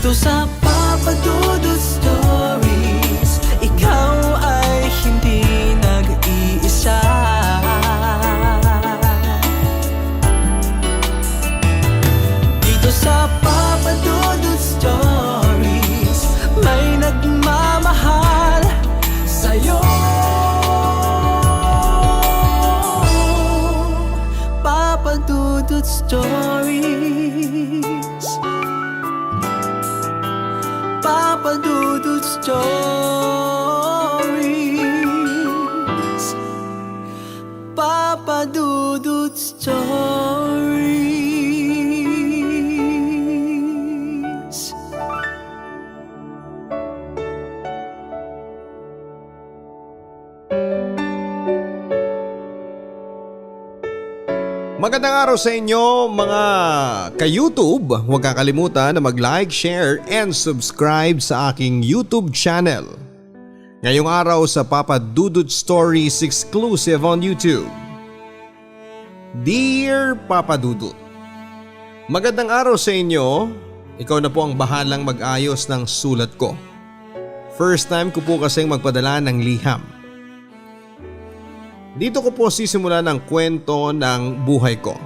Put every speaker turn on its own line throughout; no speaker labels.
Dito sa Papa Dudut Stories, ikaw ay hindi nag-iisa. Dito sa Papa Dudut Stories, may nagmamahal sa'yo. Papa Dudut Stories, Papa Dudut Stories, Papa Dudut Stories.
Magandang araw sa inyo mga ka-YouTube. Huwag kakalimutan na mag-like, share, and subscribe sa aking YouTube channel. Ngayong araw sa Papa Dudut Stories exclusive on YouTube. Dear Papa Dudut, magandang araw sa inyo. Ikaw na po ang bahalang mag-ayos ng sulat ko. First time ko po kasing magpadala ng liham. Dito ko po sisimulan ang kwento ng buhay ko.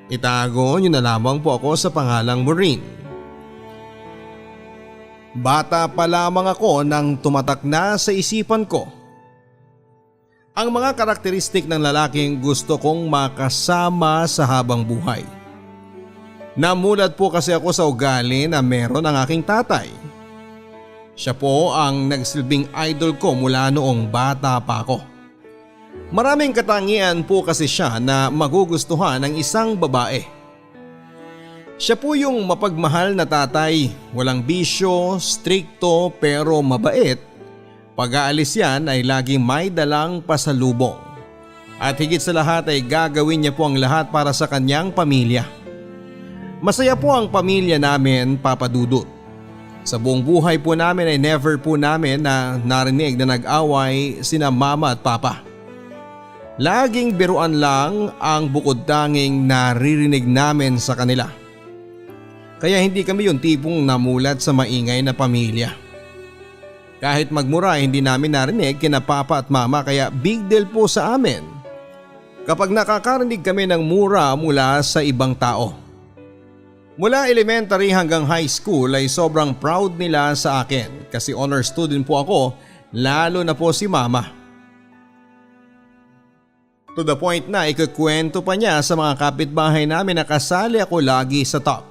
Itago niyo na lamang po ako sa pangalang Maureen. Bata pa lamang ako nang tumatak na sa isipan ko ang mga karakteristik ng lalaking gusto kong makasama sa habang buhay. Namulat po kasi ako sa ugali na meron ang aking tatay. Siya po ang nagsilbing idol ko mula noong bata pa ako. Maraming katangian po kasi siya na magugustuhan ng isang babae. Siya po yung mapagmahal na tatay, walang bisyo, strikto pero mabait. Pag-aalis yan ay laging may dalang pasalubong. At higit sa lahat ay gagawin niya po ang lahat para sa kanyang pamilya. Masaya po ang pamilya namin, Papa Dudut. Sa buong buhay po namin ay never po namin na narinig na nag-away sina mama at papa. Laging biruan lang ang bukod tanging naririnig namin sa kanila. Kaya hindi kami yung tipong namulat sa maingay na pamilya. Kahit magmura hindi namin narinig kina papa at mama kaya big deal po sa amin kapag nakakarinig kami ng mura mula sa ibang tao. Mula elementary hanggang high school ay sobrang proud nila sa akin kasi honor student po ako, lalo na po si mama. To the point na ikukwento pa niya sa mga kapitbahay namin na kasali ako lagi sa top.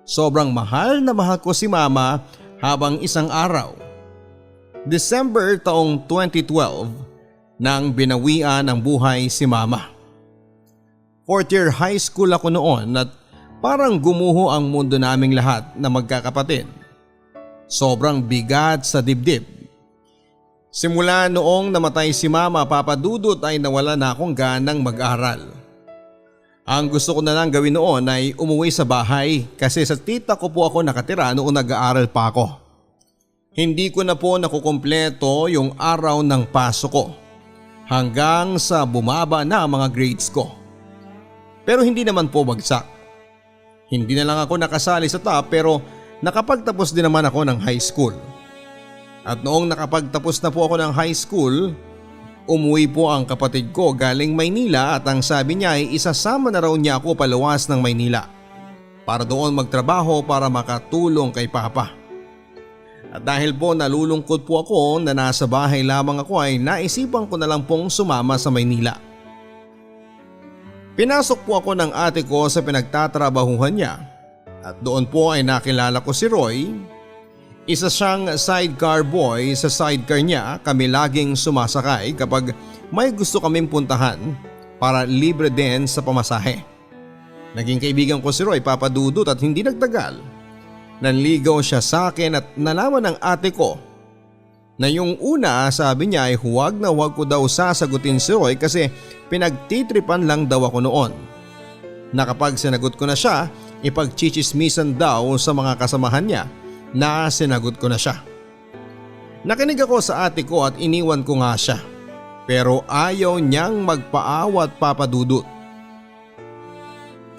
Sobrang mahal na mahal ko si mama habang isang araw. December taong 2012 nang binawian ng buhay si mama. Fourth year high school ako noon at parang gumuho ang mundo naming lahat na magkakapatid. Sobrang bigat sa dibdib. Simula noong namatay si mama, Papa Dudut ay nawala na akong ganang mag-aral. Ang gusto ko na lang gawin noon ay umuwi sa bahay kasi sa tita ko po ako nakatira noong nag-aaral pa ako. Hindi ko na po nakukumpleto yung araw ng pasok ko hanggang sa bumaba na ang mga grades ko. Pero hindi naman po bagsak. Hindi na lang ako nakasali sa top pero nakapagtapos din naman ako ng high school. At noong nakapagtapos na po ako ng high school, umuwi po ang kapatid ko galing Maynila at ang sabi niya ay isasama na raw niya ako paluwas ng Maynila para doon magtrabaho para makatulong kay Papa. At dahil po nalulungkot po ako na nasa bahay lamang ako ay naisipan ko na lang pong sumama sa Maynila. Pinasok po ako ng ate ko sa pinagtatrabahuhan niya at doon po ay nakilala ko si Roy. Isa siyang sidecar boy, sa sidecar niya kami laging sumasakay kapag may gusto kaming puntahan para libre din sa pamasahe. Naging kaibigan ko si Roy, Papa Dudut, at hindi nagtagal. Nanligaw siya sa akin at nalaman ng ate ko na yung una sabi niya ay huwag na huwag ko daw sasagutin si Roy kasi pinagtitripan lang daw ako noon. Na kapag sinagot ko na siya, ipagchichismisan daw sa mga kasamahan niya na sinagot ko na siya. Nakinig ako sa ate ko at iniwan ko nga siya. Pero ayaw niyang magpaawat, Papa Dudut.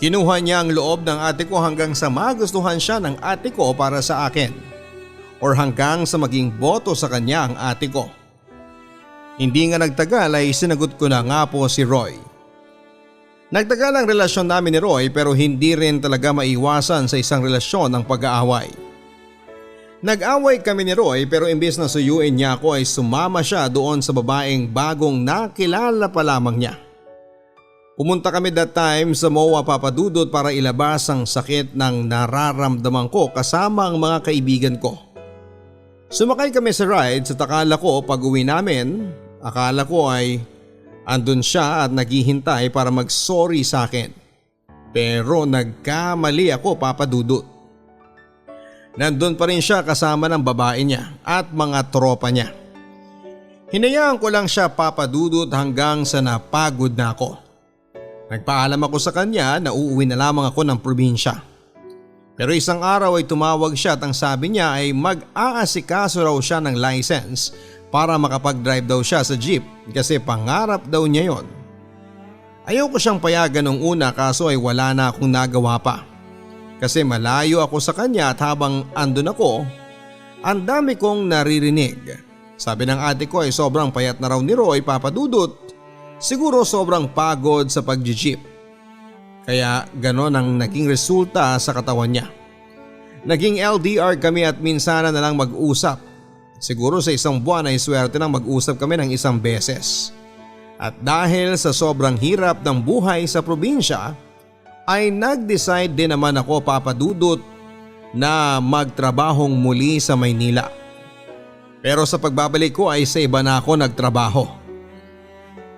Kinuha niya ang loob ng ate ko hanggang sa magustuhan siya ng ate ko para sa akin. Or hanggang sa maging boto sa kanya ang ate ko. Hindi nga nagtagal ay sinagot ko na nga po si Roy. Nagtagal ang relasyon namin ni Roy pero hindi rin talaga maiwasan sa isang relasyon ang pag-aaway. Nag-away kami ni Roy pero imbes na suyuin niya ako ay sumama siya doon sa babaeng bagong nakilala pa lamang niya. Pumunta kami that time sa MOA Papadudot para ilabas ang sakit ng nararamdaman ko kasama ang mga kaibigan ko. Sumakay kami sa ride sa akala ko pag uwi namin, akala ko ay andun siya at naghihintay para mag-sorry sa akin. Pero nagkamali ako Papadudot. Nandun pa rin siya kasama ng babae niya at mga tropa niya. Hinayaan ko lang siya Papadudot hanggang sa napagod na ako. Nagpaalam ako sa kanya na uuwi na lamang ako ng probinsya. Pero isang araw ay tumawag siya at ang sabi niya ay mag-aasikaso raw siya ng license para makapag-drive daw siya sa jeep kasi pangarap daw niya yon. Ayaw ko siyang payagan nung una kaso ay wala na akong nagawa pa. Kasi malayo ako sa kanya at habang andun ako, ang dami kong naririnig. Sabi ng ate ko ay sobrang payat na raw ni Roy Papadudot. Siguro sobrang pagod sa pag-jeep. Kaya ganon ang naging resulta sa katawan niya. Naging LDR kami at minsan na lang mag-usap. Siguro sa isang buwan ay swerte nang mag-usap kami ng isang beses. At dahil sa sobrang hirap ng buhay sa probinsya, ay nag-decide din naman ako Papadudot na magtrabahong muli sa Maynila. Pero sa pagbabalik ko ay sa iba na ako nagtrabaho.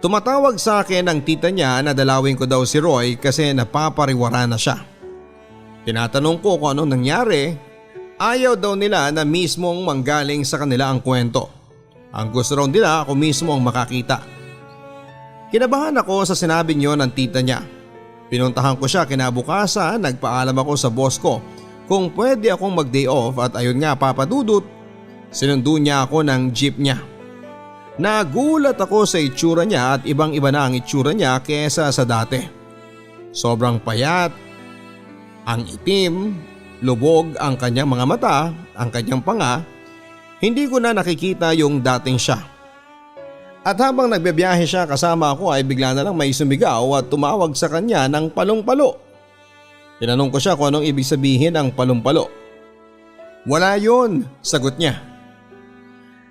Tumatawag sa akin ang tita niya na dalawin ko daw si Roy kasi napapariwara na siya. Tinatanong ko kung anong nangyari, ayaw daw nila na mismong manggaling sa kanila ang kwento. Ang gusto raw nila ako mismo ang makakita. Kinabahan ako sa sinabi niyo ng tita niya. Pinuntahan ko siya kinabukasan, nagpaalam ako sa boss ko kung pwede akong mag-day off at ayun nga Papadudot, sinundo niya ako ng jeep niya. Nagulat ako sa itsura niya at ibang iba na ang itsura niya kesa sa dati. Sobrang payat, ang itim, lubog ang kanyang mga mata, ang kanyang panga, hindi ko na nakikita yung dating siya. At habang nagbebiyahe siya kasama ako ay bigla na lang may sumigaw at tumawag sa kanya ng palong-palo. Tinanong ko siya kung anong ibig sabihin ang palong-palo. Wala yun, sagot niya.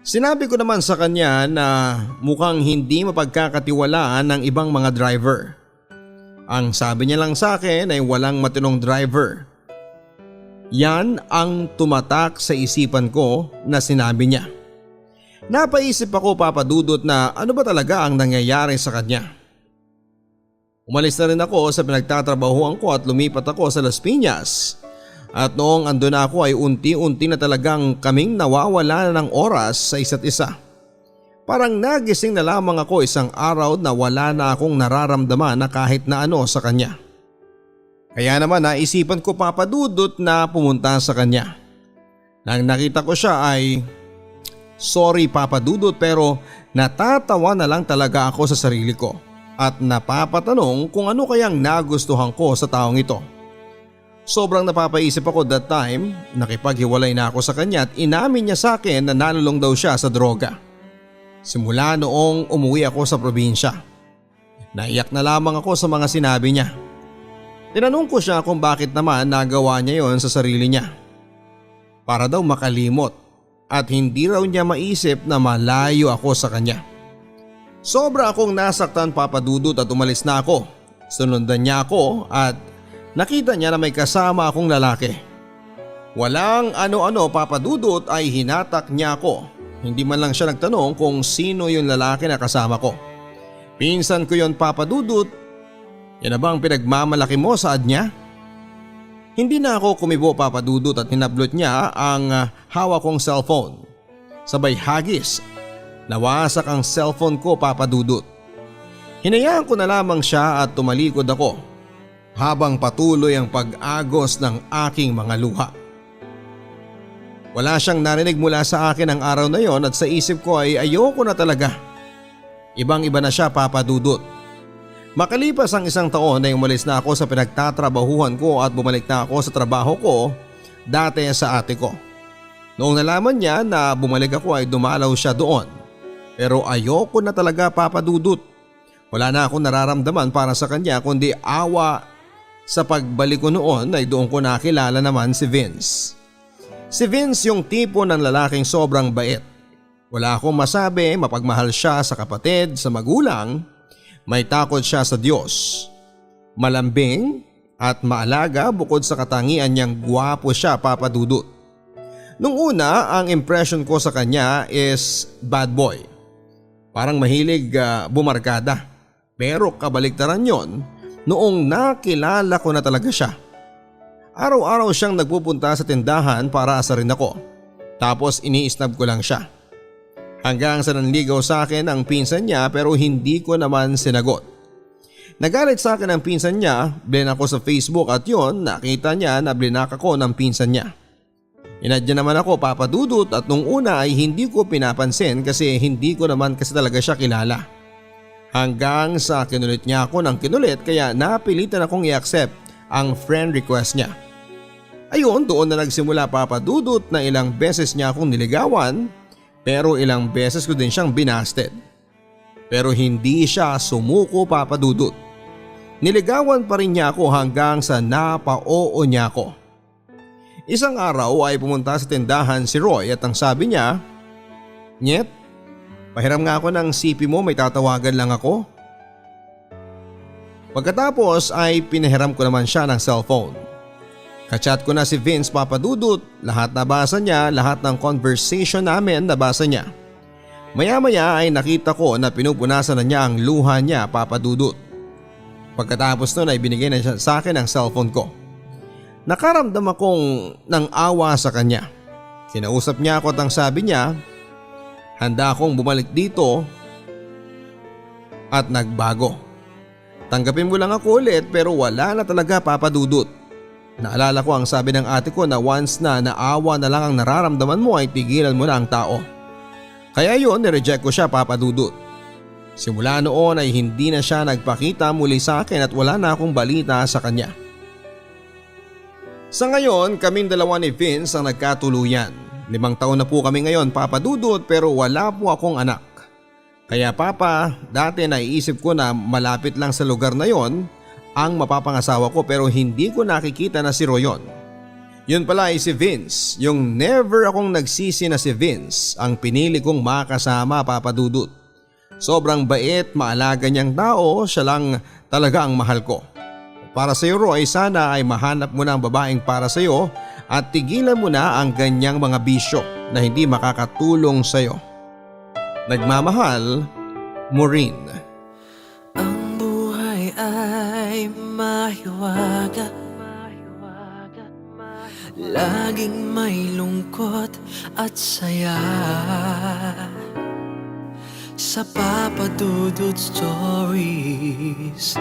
Sinabi ko naman sa kanya na mukhang hindi mapagkakatiwalaan ng ibang mga driver. Ang sabi niya lang sa akin ay walang matinong driver. Yan ang tumatak sa isipan ko na sinabi niya. Napaisip ako Papadudot na ano ba talaga ang nangyayari sa kanya. Umalis na rin ako sa pinagtatrabahuan ko at lumipat ako sa Las Piñas. At noong andun ako ay unti-unti na talagang kaming nawawala ng oras sa isa't isa. Parang nagising na lamang ako isang araw na wala na akong nararamdaman na kahit na ano sa kanya. Kaya naman naisipan ko Papadudot na pumunta sa kanya. Nang nakita ko siya ay sorry Papadudot pero natatawa na lang talaga ako sa sarili ko at napapatanong kung ano kayang nagustuhan ko sa taong ito. Sobrang napapaisip ako that time, nakipaghiwalay na ako sa kanya at inamin niya sa akin na nalulong daw siya sa droga. Simula noong umuwi ako sa probinsya. Naiyak na lamang ako sa mga sinabi niya. Tinanong ko siya kung bakit naman nagawa niya yon sa sarili niya. Para daw makalimot at hindi raw niya maisip na malayo ako sa kanya. Sobra akong nasaktan Papadudot at umalis na ako. Sunundan niya ako at nakita niya na may kasama akong lalaki. Walang ano-ano Papadudot ay hinatak niya ako. Hindi man lang siya nagtanong kung sino yung lalaki na kasama ko. Pinsan ko yon Papadudot. Yan na bang pinagmamalaki mo sa ad niya? Hindi na ako kumibo Papadudot at hinablot niya ang hawak kong cellphone. Sabay hagis. Nawasak ang cellphone ko Papadudot. Hinayaan ko na lamang siya at tumalikod ako habang patuloy ang pag-agos ng aking mga luha. Wala siyang narinig mula sa akin ang araw na yon at sa isip ko ay ayoko na talaga. Ibang iba na siya Papadudot. Makalipas ang 1 taon ay umalis na ako sa pinagtatrabahuhan ko at bumalik na ako sa trabaho ko dati sa ate ko. Noong nalaman niya na bumalik ako ay dumalaw siya doon. Pero ayoko na talaga, Papa Dudut. Wala na akong nararamdaman para sa kanya kundi awa. Sa pagbalik ko noon ay doon ko nakilala naman si Vince. Si Vince yung tipo ng lalaking sobrang bait. Wala akong masabi, mapagmahal siya sa kapatid, sa magulang. May takot siya sa Diyos. Malambing at maalaga bukod sa katangian niyang gwapo siya, Papa Dudut. Nung una, ang impression ko sa kanya is bad boy. Parang mahilig bumarkada. Pero kabaliktaran yon noong nakilala ko na talaga siya. Araw-araw siyang nagpupunta sa tindahan para asarin ako. Tapos iniisnab ko lang siya. Hanggang sa nanligaw sa akin ang pinsan niya pero hindi ko naman sinagot. Nagalit sa akin ang pinsan niya, blinak ako sa Facebook at yon nakita niya na blinak ako ng pinsan niya. Inadya naman ako, Papa Dudut, at nung una ay hindi ko pinapansin kasi hindi ko naman kasi talaga siya kilala. Hanggang sa kinulit niya ako ng kinulit kaya napilitan akong i-accept ang friend request niya. Ayun, doon na nagsimula, Papa Dudut, na ilang beses niya akong niligawan. Pero ilang beses ko din siyang binasted. Pero hindi siya sumuko, Papa Dudut. Niligawan pa rin niya ako hanggang sa napa-oo niya ako. Isang araw ay pumunta sa tindahan si Roy at ang sabi niya, "Nyet, pahiram nga ako ng CP mo, may tatawagan lang ako." Pagkatapos ay pinahiram ko naman siya ng cellphone. Kachat ko na si Vince, Papa Dudut, lahat nabasa niya, lahat ng conversation namin nabasa niya. Maya-maya ay nakita ko na pinupunasan na niya ang luha niya, Papa Dudut. Pagkatapos nun ay binigay na siya sa akin ang cellphone ko. Nakaramdam akong ng awa sa kanya. Kinausap niya ako at ang sabi niya, handa akong bumalik dito at nagbago. Tanggapin mo lang ako ulit pero wala na talaga, Papa Dudut. Naalala ko ang sabi ng ate ko na once na naawa na lang ang nararamdaman mo ay tigilan mo na ang tao. Kaya yun, nireject ko siya, Papa Dudut. Simula noon ay hindi na siya nagpakita muli sa akin at wala na akong balita sa kanya. Sa ngayon, kaming dalawa ni Vince ang nagkatuluyan. 5 taon na po kami ngayon, Papa Dudut, pero wala po akong anak. Kaya Papa, dati naiisip ko na malapit lang sa lugar na yon ang mapapangasawa ko pero hindi ko nakikita na si Royon. Yun pala ay si Vince, yung never akong nagsisi na si Vince ang pinili kong makasama, Papa Dudut. Sobrang bait, maalaga niyang tao, siya lang talaga ang mahal ko. Para sa iyo, Roy, sana ay mahanap mo na ang babaeng para sa iyo at tigilan mo na ang ganyang mga bisyo na hindi makakatulong sa iyo. Nagmamahal, Maureen.
Ang buhay ay mahiwaga, laging may lungkot at saya. Sa Papa Dudut Stories,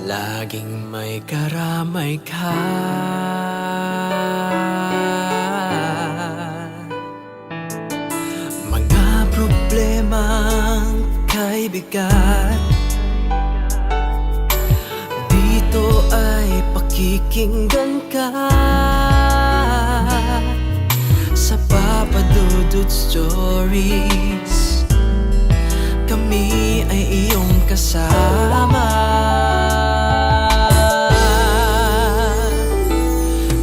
laging may karamay ka. Mga problemang kaibigan, dito ay pakikinggan ka. Sa Papa Dudut Stories, kami ay iyong kasama.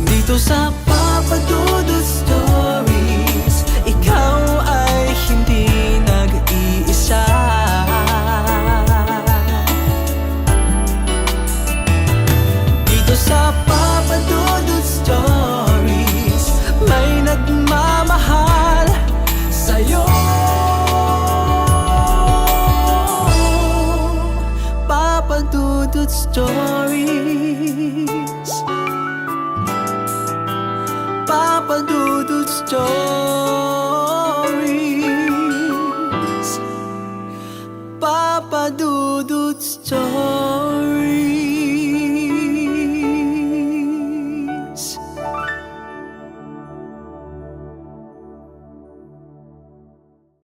Dito sa Papa Dudut Stories, ikaw ay hindi nag-iisa. Dito sa Papa Dudut Stories, may nagmamahal sa'yo. Papa Dudut Stories, Papa Dudut Stories, Papa Dudut Stories.